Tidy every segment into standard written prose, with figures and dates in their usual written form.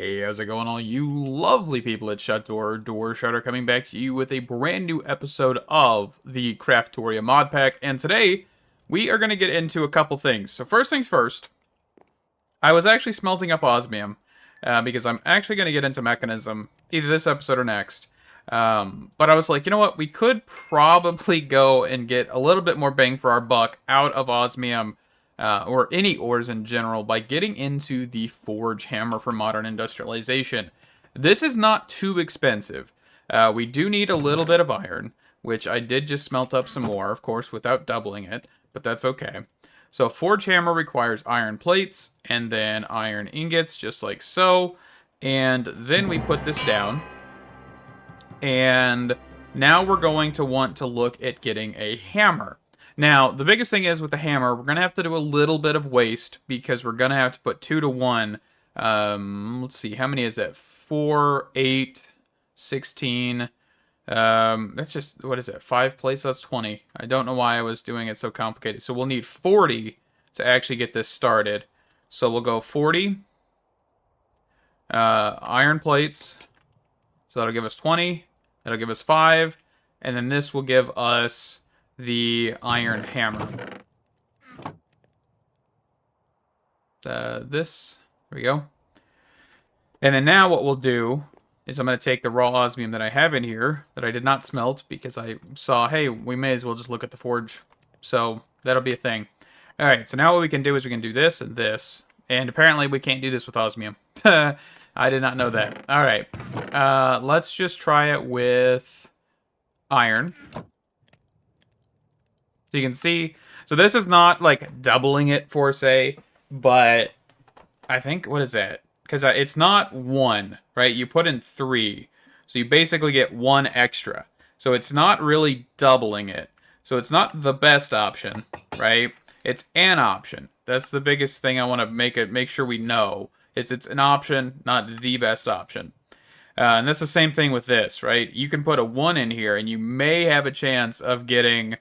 Hey, how's it going, all you lovely people at Shut Door Shutter, coming back to you with a brand new episode of the Craftoria mod pack. And today, we are going to get into a couple things. So first things first, I was actually smelting up osmium, because I'm actually going to get into Mekanism, either this episode or next. But I was like, you know what, we could probably go and get a little bit more bang for our buck out of osmium, or any ores in general, by getting into the Forge Hammer for Modern Industrialization. This is not too expensive. We do need a little bit of iron, which I did just smelt up some more, of course, without doubling it, but that's okay. So Forge Hammer requires iron plates, and then iron ingots, just like so. And then we put this down. And now we're going to want to look at getting a hammer. Now, the biggest thing is with the hammer, we're going to have to do a little bit of waste because we're going to have to put 2 to 1. Let's see, how many is that? 4, 8, 16. That's just, what is that? 5 plates? That's 20. I don't know why I was doing it so complicated. So we'll need 40 to actually get this started. So we'll go 40 iron plates. So that'll give us 20. That'll give us 5. And then this will give us the iron hammer. There we go. And then now what we'll do is I'm going to take the raw osmium that I have in here that I did not smelt because I saw, hey, we may as well just look at the forge. So that'll be a thing. All right, so now what we can do is we can do this and this. And apparently we can't do this with osmium. I did not know that. All right, let's just try it with iron. So you can see, so this is not like doubling it for say, but I think, what is that? Because it's not 1, right? You put in 3. So you basically get 1 extra. So it's not really doubling it. So it's not the best option, right? It's an option. That's the biggest thing I want to make sure we know. Is it's an option, not the best option. And that's the same thing with this, right? You can put a 1 in here and you may have a chance of getting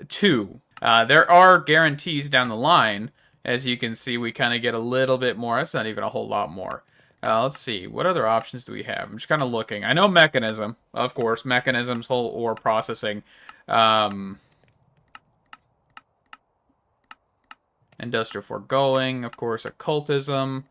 2. There are guarantees down the line. As you can see, we kind of get a little bit more. That's not even a whole lot more. Let's see. What other options do we have? I'm just kind of looking. I know Mekanism, of course. Mekanism's whole ore processing. Industrial foregoing. Of course, occultism.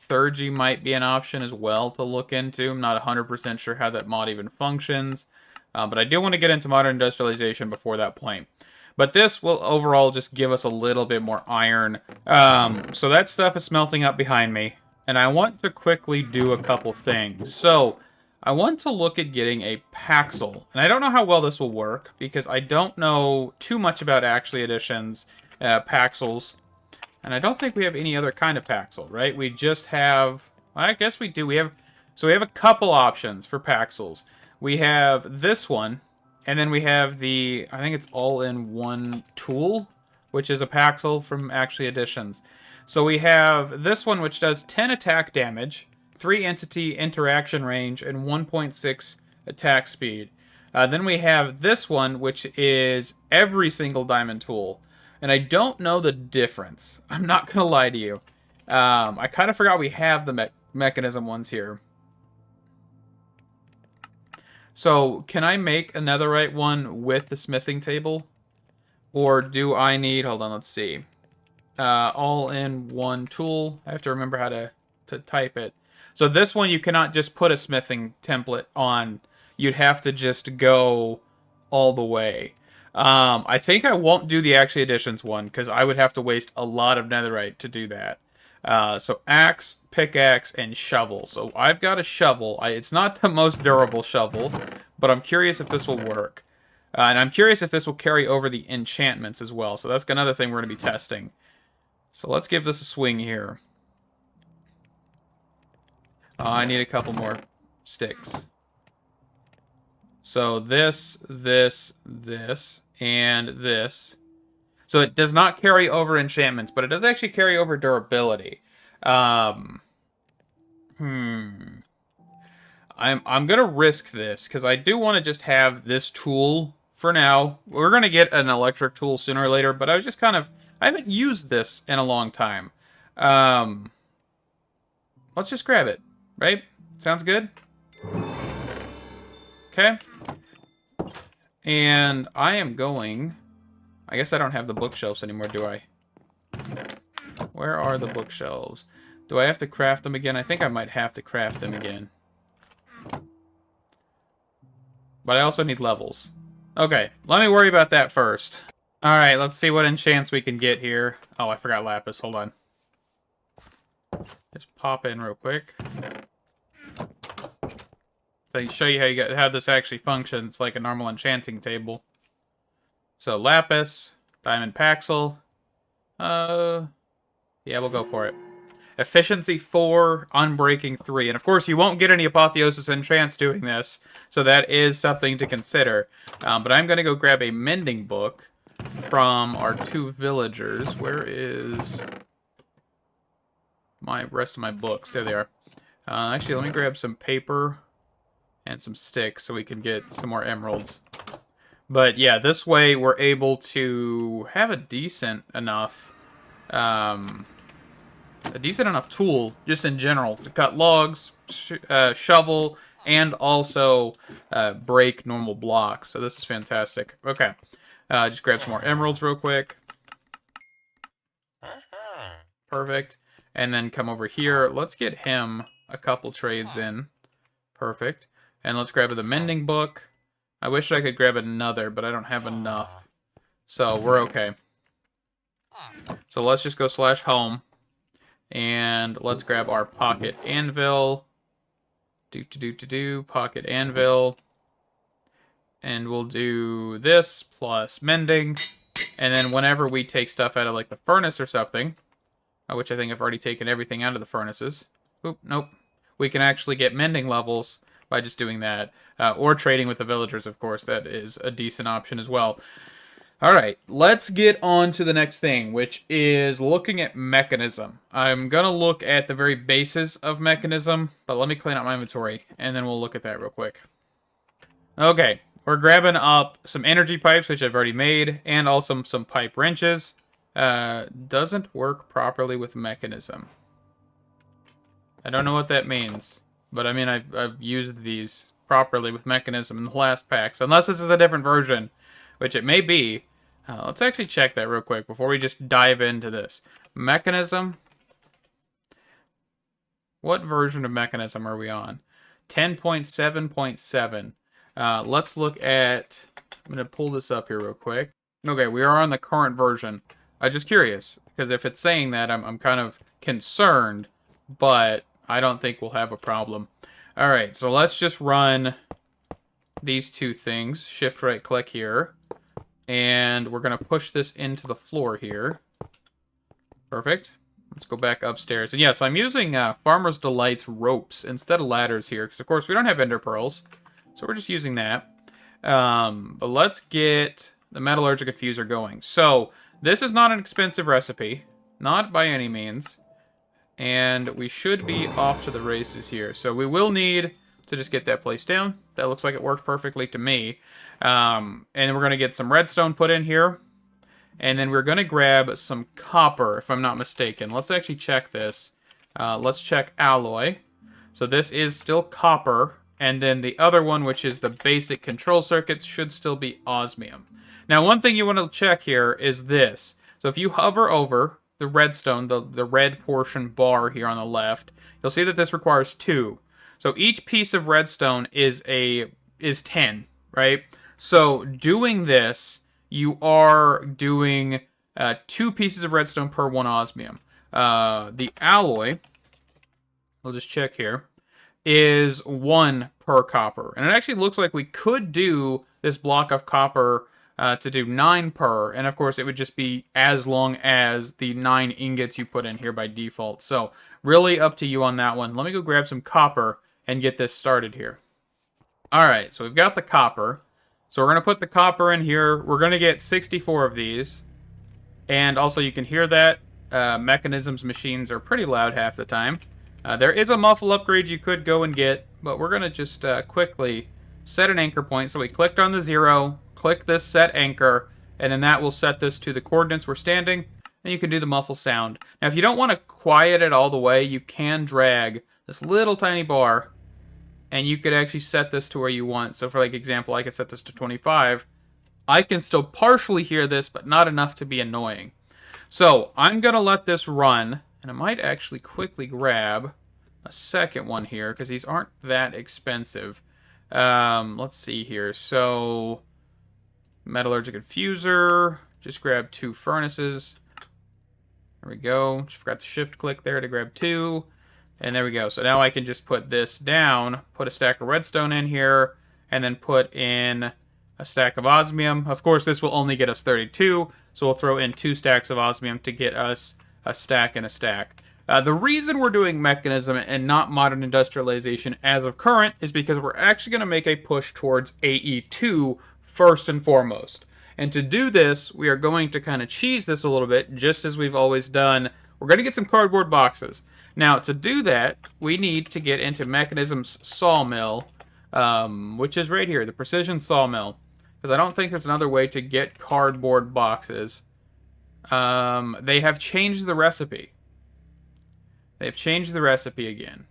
Theurgy might be an option as well to look into. I'm not 100% sure how that mod even functions. But I do want to get into modern industrialization before that point. But this will overall just give us a little bit more iron. So that stuff is smelting up behind me. And I want to quickly do a couple things. So I want to look at getting a paxel. And I don't know how well this will work, because I don't know too much about actually editions, paxels. And I don't think we have any other kind of paxel, right? We just have, I guess we do. So we have a couple options for paxels. We have this one. And then we have the, I think it's all-in-one tool, which is a paxel from actually editions. So we have this one, which does 10 attack damage, 3 entity interaction range, and 1.6 attack speed. Then we have this one, which is every single diamond tool. And I don't know the difference. I'm not going to lie to you. I kind of forgot we have the Mekanism ones here. So, can I make a netherite one with the smithing table? Or do I need, hold on, let's see. All-in-one tool. I have to remember how to type it. So this one you cannot just put a smithing template on. You'd have to just go all the way. I think I won't do the Actually Editions one, because I would have to waste a lot of netherite to do that. So axe, pickaxe, and shovel. So I've got a shovel. It's not the most durable shovel, but I'm curious if this will work. And I'm curious if this will carry over the enchantments as well. So that's another thing we're going to be testing. So let's give this a swing here. I need a couple more sticks. So this, and this. So it does not carry over enchantments, but it does actually carry over durability. I'm gonna risk this because I do want to just have this tool for now. We're gonna get an electric tool sooner or later, but I was just I haven't used this in a long time. let's just grab it, right? Sounds good? Okay. And I am going... I guess I don't have the bookshelves anymore, do I? Where are the bookshelves? Do I have to craft them again? I think I might have to craft them again. But I also need levels. Okay, let me worry about that first. Alright, let's see what enchants we can get here. Oh, I forgot lapis. Hold on. Just pop in real quick. So show you how this actually functions like a normal enchanting table. So lapis, diamond paxel. Yeah, we'll go for it. Efficiency 4, unbreaking 3. And of course, you won't get any apotheosis enchants doing this, so that is something to consider. But I'm going to go grab a mending book from our 2 villagers. Where is my rest of my books? There they are. Actually, let me grab some paper and some sticks so we can get some more emeralds. But yeah, this way we're able to have a decent enough tool, just in general, to cut logs, shovel, and also break normal blocks. So this is fantastic. Okay, just grab some more emeralds real quick. Perfect. And then come over here. Let's get him a couple trades in. Perfect. And let's grab the mending book. I wish I could grab another, but I don't have enough. So we're okay. So let's just go /home. And let's grab our pocket anvil. Pocket anvil. And we'll do this plus mending. And then whenever we take stuff out of like the furnace or something, which I think I've already taken everything out of the furnaces. Oop, nope. We can actually get mending levels by just doing that. Or trading with the villagers, of course. That is a decent option as well. Alright, let's get on to the next thing, which is looking at Mekanism. I'm going to look at the very basis of Mekanism, but let me clean up my inventory, and then we'll look at that real quick. Okay, we're grabbing up some energy pipes, which I've already made, and also some pipe wrenches. Doesn't work properly with Mekanism. I don't know what that means, but I mean, I've used these properly with Mekanism in the last pack, so unless this is a different version, which it may be, let's actually check that real quick before we just dive into this. Mekanism. What version of Mekanism are we on? 10.7.7. Let's look at... I'm going to pull this up here real quick. Okay, we are on the current version. I'm just curious, because if it's saying that, I'm kind of concerned, but I don't think we'll have a problem. Alright, so let's just run these 2 things. Shift right click here. And we're going to push this into the floor here. Perfect. Let's go back upstairs. And yes, I'm using Farmer's Delight's ropes instead of ladders here. Because, of course, we don't have ender pearls. So we're just using that. But let's get the metallurgic infuser going. So this is not an expensive recipe. Not by any means. And we should be off to the races here. So we will need to just get that placed down. That looks like it worked perfectly to me. And we're going to get some redstone put in here. And then we're going to grab some copper, if I'm not mistaken. Let's actually check this. Let's check alloy. So this is still copper. And then the other one, which is the basic control circuits, should still be osmium. Now, one thing you want to check here is this. So if you hover over the redstone, the red portion bar here on the left, you'll see that this requires 2. So each piece of redstone is 10, right? So doing this, you are doing 2 pieces of redstone per 1 osmium. The alloy, we'll just check here, is 1 per copper. And it actually looks like we could do this block of copper to do 9 per, and of course it would just be as long as the 9 ingots you put in here by default. So really up to you on that one. Let me go grab some copper and get this started here. Alright, so we've got the copper. So we're going to put the copper in here. We're going to get 64 of these. And also you can hear that Mekanism's machines are pretty loud half the time. There is a muffle upgrade you could go and get, but we're going to just quickly set an anchor point. So we clicked on the 0, click this set anchor, and then that will set this to the coordinates we're standing. and you can do the muffle sound. Now, if you don't want to quiet it all the way, you can drag this little tiny bar, and you could actually set this to where you want. So for like example, I could set this to 25. I can still partially hear this, but not enough to be annoying. So I'm going to let this run, and I might actually quickly grab a second one here, because these aren't that expensive. Let's see here. So metallurgic infuser, just grab 2 furnaces. There we go. Just forgot to shift click there to grab 2. And there we go. So now I can just put this down, put a stack of redstone in here, and then put in a stack of osmium. Of course, this will only get us 32, so we'll throw in 2 stacks of osmium to get us a stack and a stack. The reason we're doing Mekanism and not Modern Industrialization as of current is because we're actually going to make a push towards AE2 first and foremost. And to do this, we are going to kind of cheese this a little bit, just as we've always done. We're going to get some cardboard boxes. Now, to do that, we need to get into Mekanism's sawmill, which is right here, the precision sawmill. Because I don't think there's another way to get cardboard boxes. They have changed the recipe. They've changed the recipe again.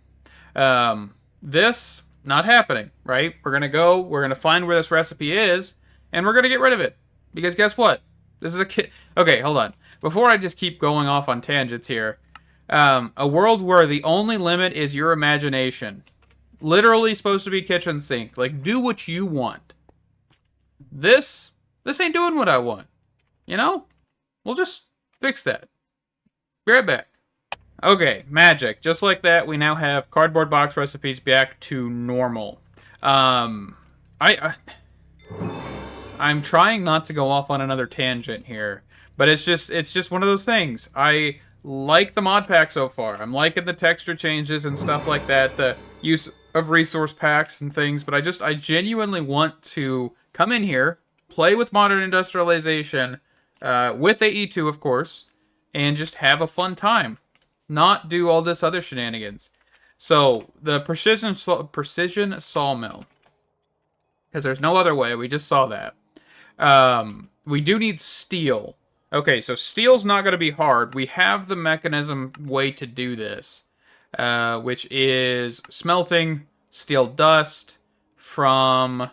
This, not happening, right? We're going to find where this recipe is, and we're going to get rid of it. Because guess what? This is a kit. Okay, hold on. Before I just keep going off on tangents here, a world where the only limit is your imagination. Literally supposed to be kitchen sink. Like, do what you want. This ain't doing what I want. You know? We'll just fix that. Be right back. Okay, magic. Just like that, we now have cardboard box recipes back to normal. I'm trying not to go off on another tangent here, but it's just one of those things. I like the mod pack so far. I'm liking the texture changes and stuff like that, the use of resource packs and things, but I genuinely want to come in here, play with Modern Industrialization, with AE2, of course, and just have a fun time. Not do all this other shenanigans. So, the precision sawmill. Because there's no other way, we just saw that. We do need steel. Okay, so steel's not going to be hard. We have the Mekanism way to do this. Which is smelting steel dust from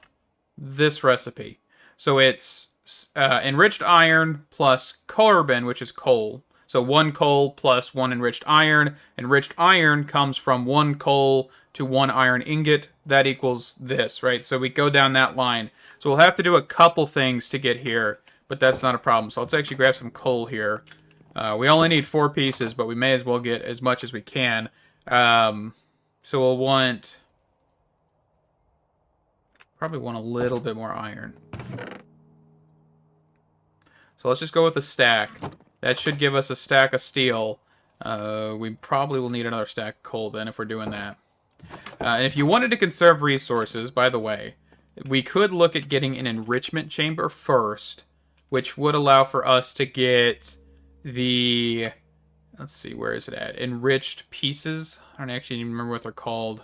this recipe. So it's enriched iron plus carbon, which is coal. So 1 coal plus 1 enriched iron. Enriched iron comes from 1 coal to 1 iron ingot. That equals this, right? So we go down that line. So we'll have to do a couple things to get here, but that's not a problem. So let's actually grab some coal here. We only need 4 pieces, but we may as well get as much as we can. So we'll probably want a little bit more iron. So let's just go with a stack. That should give us a stack of steel. We probably will need another stack of coal then if we're doing that. And if you wanted to conserve resources, by the way, we could look at getting an enrichment chamber first, which would allow for us to get the... Let's see, where is it at? Enriched pieces. I don't actually even remember what they're called.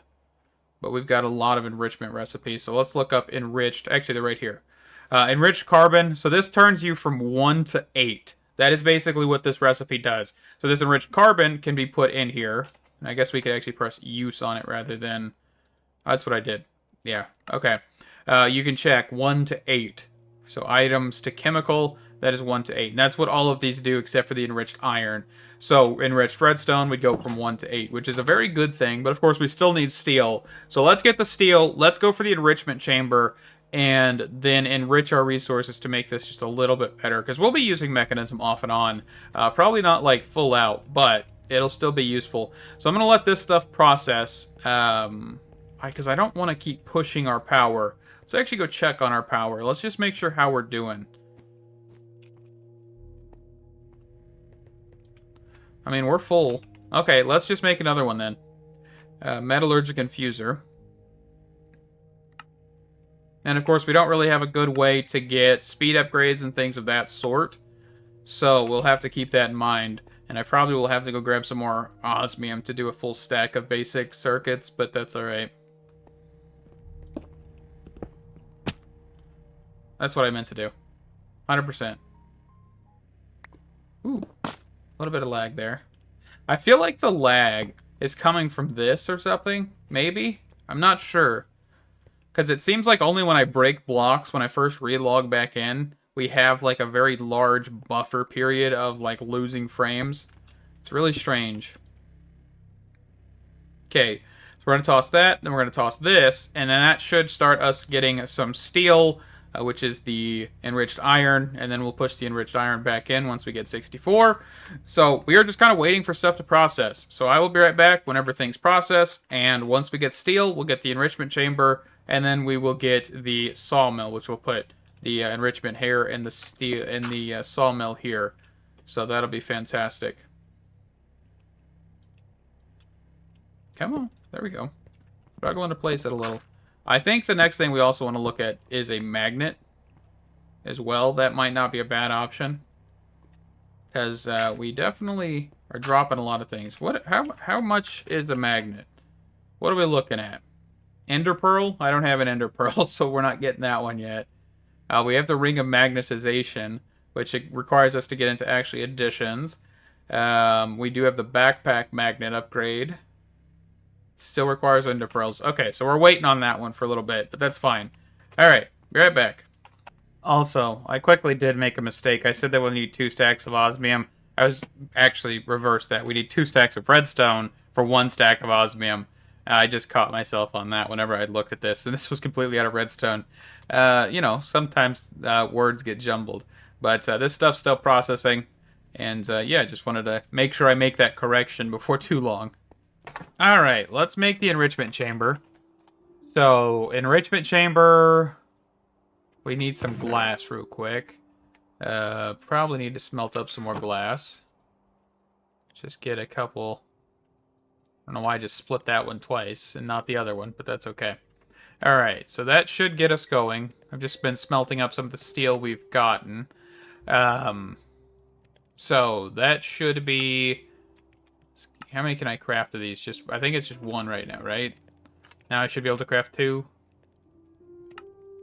But we've got a lot of enrichment recipes. So let's look up enriched. Actually, they're right here. Enriched carbon. So this turns you from 1 to 8. That is basically what this recipe does. So this enriched carbon can be put in here. And I guess we could actually press use on it rather than... Oh, that's what I did. Yeah, okay. You can check 1 to 8. So items to chemical, that is 1 to 8. And that's what all of these do except for the enriched iron. So enriched redstone would go from 1 to 8, which is a very good thing. But of course we still need steel. So let's get the steel. Let's go for the enrichment chamber. And then enrich our resources to make this just a little bit better. Because we'll be using Mekanism off and on. Probably not like full out, but it'll still be useful. So I'm going to let this stuff process. Because I don't want to keep pushing our power. Let's actually go check on our power. Let's just make sure how we're doing. I mean, we're full. Okay, let's just make another one then. Metallurgic infuser. And of course, we don't really have a good way to get speed upgrades and things of that sort. So we'll have to keep that in mind. And I probably will have to go grab some more osmium to do a full stack of basic circuits, but that's alright. That's what I meant to do. 100%. Ooh. little bit of lag there. I feel like the lag is coming from this or something. Maybe? I'm not sure. Because it seems like only when I break blocks, when I first relog back in, we have like a very large buffer period of like losing frames. It's really strange. Okay, so we're going to toss that, then we're going to toss this, and then that should start us getting some steel, which is the enriched iron, and then we'll push the enriched iron back in once we get 64. So we are just kind of waiting for stuff to process. So I will be right back whenever things process, and once we get steel, we'll get the enrichment chamber, and then we will get the sawmill, which will put the enrichment here and the steel in the sawmill here. So that'll be fantastic. Come on. There we go. Struggling to place it a little. I think the next thing we also want to look at is a magnet as well. That might not be a bad option. Because we definitely are dropping a lot of things. How much is a magnet? What are we looking at? Ender Pearl? I don't have an Ender Pearl, so we're not getting that one yet. We have the Ring of Magnetization, which it requires us to get into actually additions. We do have the Backpack Magnet upgrade. Still requires Ender Pearls. Okay, so we're waiting on that one for a little bit, but that's fine. Alright, be right back. Also, I quickly did make a mistake. I said that we'll need 2 stacks of osmium. I was actually reversed that. We need 2 stacks of redstone for 1 stack of osmium. I just caught myself on that whenever I looked at this, and this was completely out of redstone. You know, sometimes words get jumbled. But this stuff's still processing, and yeah, just wanted to make sure I make that correction before too long. Alright, let's make the enrichment chamber. So, enrichment chamber... We need some glass real quick. Probably need to smelt up some more glass. Just get a couple... I don't know why I just split that one twice and not the other one, but that's okay. Alright, so that should get us going. I've just been smelting up some of the steel we've gotten. So, that should be... How many can I craft of these? I think it's just 1 right now, right? Now I should be able to craft 2.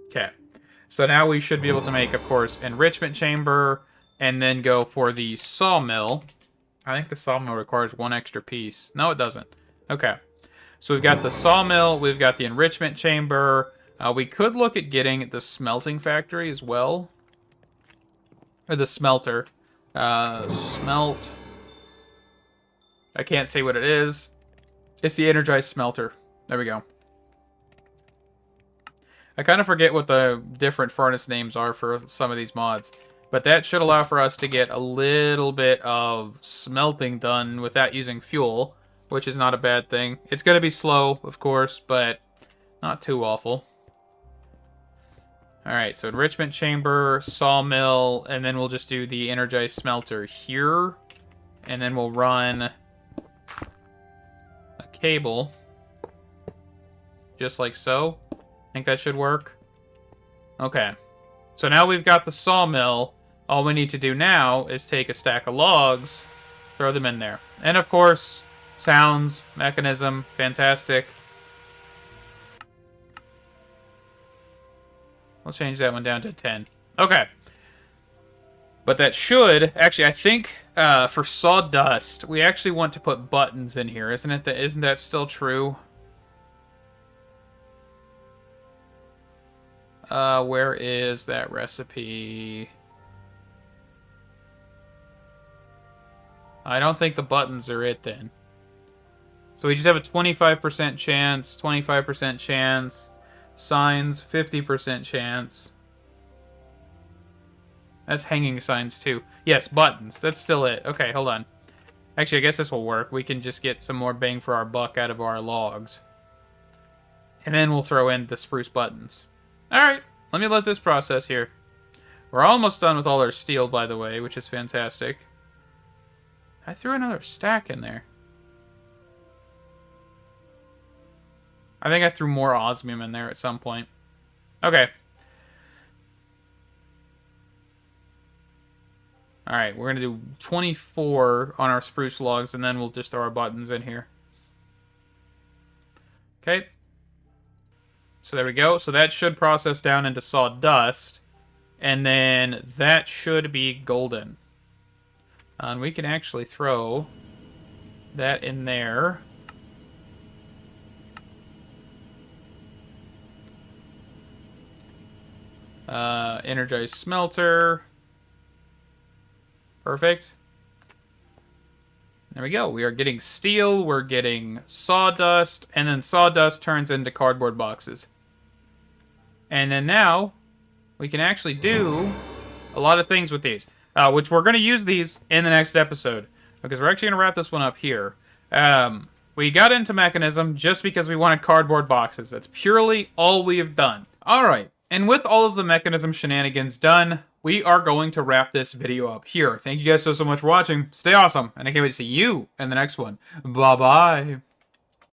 Okay. So now we should be able to make, of course, enrichment chamber, and then go for the sawmill. I think the sawmill requires 1 extra piece. No, it doesn't. Okay. So we've got the sawmill, we've got the enrichment chamber. We could look at getting the smelting factory as well. Or the smelter. Smelt... I can't say what it is. It's the energized smelter. There we go. I kind of forget what the different furnace names are for some of these mods. But that should allow for us to get a little bit of smelting done without using fuel, which is not a bad thing. It's going to be slow, of course, but not too awful. Alright, so enrichment chamber, sawmill, and then we'll just do the energized smelter here. And then we'll run... cable, just like so. I think that should work. Okay, so now we've got the sawmill. All we need to do now is take a stack of logs, throw them in there, and of course, sounds, mechanism, fantastic. We'll change that one down to 10. Okay, but that should actually, I think. For sawdust, we actually want to put buttons in here, isn't it? Isn't that still true? Where is that recipe? I don't think the buttons are it then. So we just have a 25% chance, 25% chance, signs, 50% chance. That's hanging signs, too. Yes, buttons. That's still it. Okay, hold on. Actually, I guess this will work. We can just get some more bang for our buck out of our logs. And then we'll throw in the spruce buttons. Alright, let me let this process here. We're almost done with all our steel, by the way, which is fantastic. I threw another stack in there. I think I threw more osmium in there at some point. Okay. Alright, we're going to do 24 on our spruce logs, and then we'll just throw our buttons in here. Okay. So there we go. So that should process down into sawdust, and then that should be golden. And we can actually throw that in there. Energized smelter. Perfect. There we go. We are getting steel, we're getting sawdust, and then sawdust turns into cardboard boxes. And then now, we can actually do a lot of things with these, which we're going to use these in the next episode, because we're actually going to wrap this one up here. We got into Mekanism just because we wanted cardboard boxes. That's purely all we have done. Alright, and with all of the Mekanism shenanigans done, we are going to wrap this video up here. Thank you guys so much for watching. Stay awesome, and I can't wait to see you in the next one. Bye-bye.